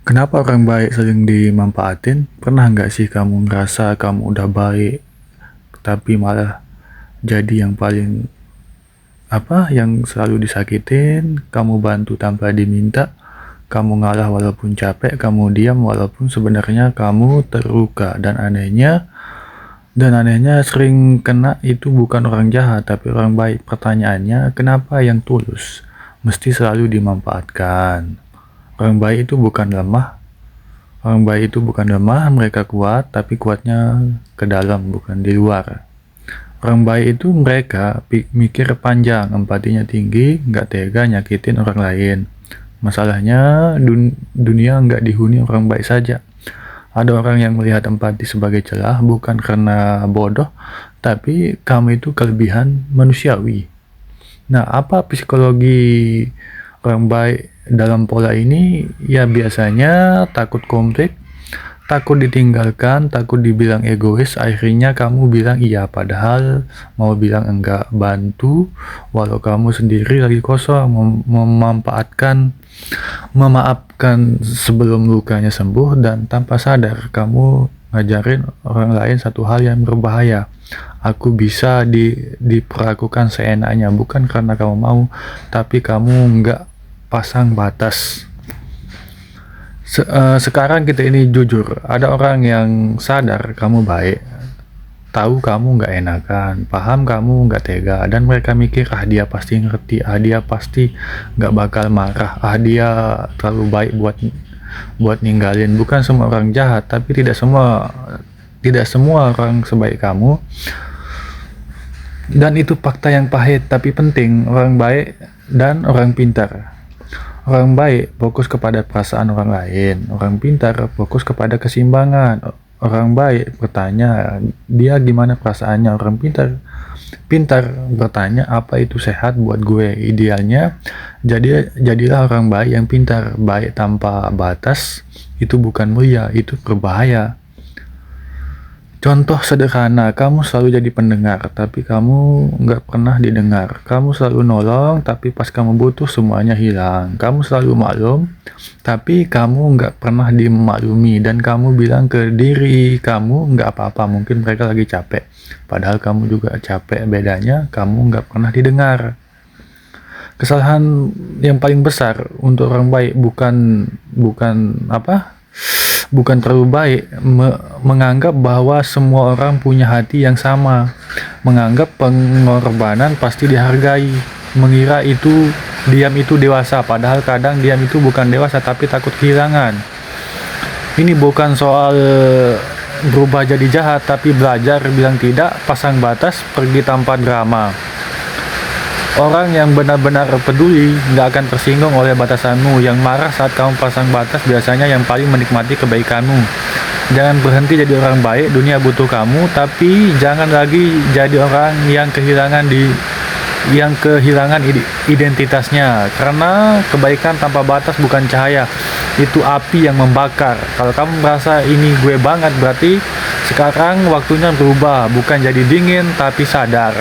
Kenapa orang baik sering dimanfaatin? Pernah nggak sih kamu ngerasa kamu udah baik, tapi malah jadi yang paling yang selalu disakitin, kamu bantu tanpa diminta, kamu ngalah walaupun capek, kamu diam walaupun sebenarnya kamu terluka, dan anehnya sering kena itu bukan orang jahat, tapi orang baik. Pertanyaannya, kenapa yang tulus mesti selalu dimanfaatkan? Orang baik itu bukan lemah, mereka kuat, tapi kuatnya ke dalam, bukan di luar. Orang baik itu mereka mikir panjang, empatinya tinggi, nggak tega nyakitin orang lain. Masalahnya dunia nggak dihuni orang baik saja. Ada orang yang melihat empati sebagai celah, bukan karena bodoh, tapi kamu itu kelebihan manusiawi. Nah, apa psikologi orang baik dalam pola ini? Ya biasanya takut konflik, takut ditinggalkan, takut dibilang egois, akhirnya kamu bilang iya padahal mau bilang enggak, bantu walau kamu sendiri lagi kosong, memaafkan sebelum lukanya sembuh, dan tanpa sadar kamu ngajarin orang lain satu hal yang berbahaya. Aku bisa diperlakukan seenaknya, bukan karena kamu mau, tapi kamu nggak pasang batas. Sekarang kita ini jujur, ada orang yang sadar kamu baik, tahu kamu nggak enakan, paham kamu nggak tega, dan mereka mikir dia pasti ngerti, dia pasti nggak bakal marah, dia terlalu baik buat ninggalin. Bukan semua orang jahat, tapi tidak semua orang sebaik kamu, dan itu fakta yang pahit tapi penting. Orang baik dan orang pintar. Orang baik fokus kepada perasaan orang lain, orang pintar fokus kepada keseimbangan. Orang baik bertanya, dia gimana perasaannya. Orang pintar bertanya, apa itu sehat buat gue. Idealnya, jadilah orang baik yang pintar. Baik tanpa batas, itu bukan mulia, itu berbahaya. Contoh sederhana, kamu selalu jadi pendengar, tapi kamu nggak pernah didengar. Kamu selalu nolong, tapi pas kamu butuh semuanya hilang. Kamu selalu maklum, tapi kamu nggak pernah dimaklumi. Dan kamu bilang ke diri kamu nggak apa-apa, mungkin mereka lagi capek. Padahal kamu juga capek, bedanya kamu nggak pernah didengar. Kesalahan yang paling besar untuk orang baik bukan terlalu baik, menganggap bahwa semua orang punya hati yang sama, menganggap pengorbanan pasti dihargai, mengira diam itu dewasa, padahal kadang diam itu bukan dewasa tapi takut kehilangan. Ini bukan soal berubah jadi jahat, tapi belajar bilang tidak, pasang batas, pergi tanpa drama. Orang yang benar-benar peduli nggak akan tersinggung oleh batasanmu. Yang marah saat kamu pasang batas biasanya yang paling menikmati kebaikanmu. Jangan berhenti jadi orang baik, dunia butuh kamu, tapi jangan lagi jadi orang yang kehilangan identitasnya. Karena kebaikan tanpa batas bukan cahaya, itu api yang membakar. Kalau kamu merasa ini gue banget, berarti sekarang waktunya berubah, bukan jadi dingin tapi sadar.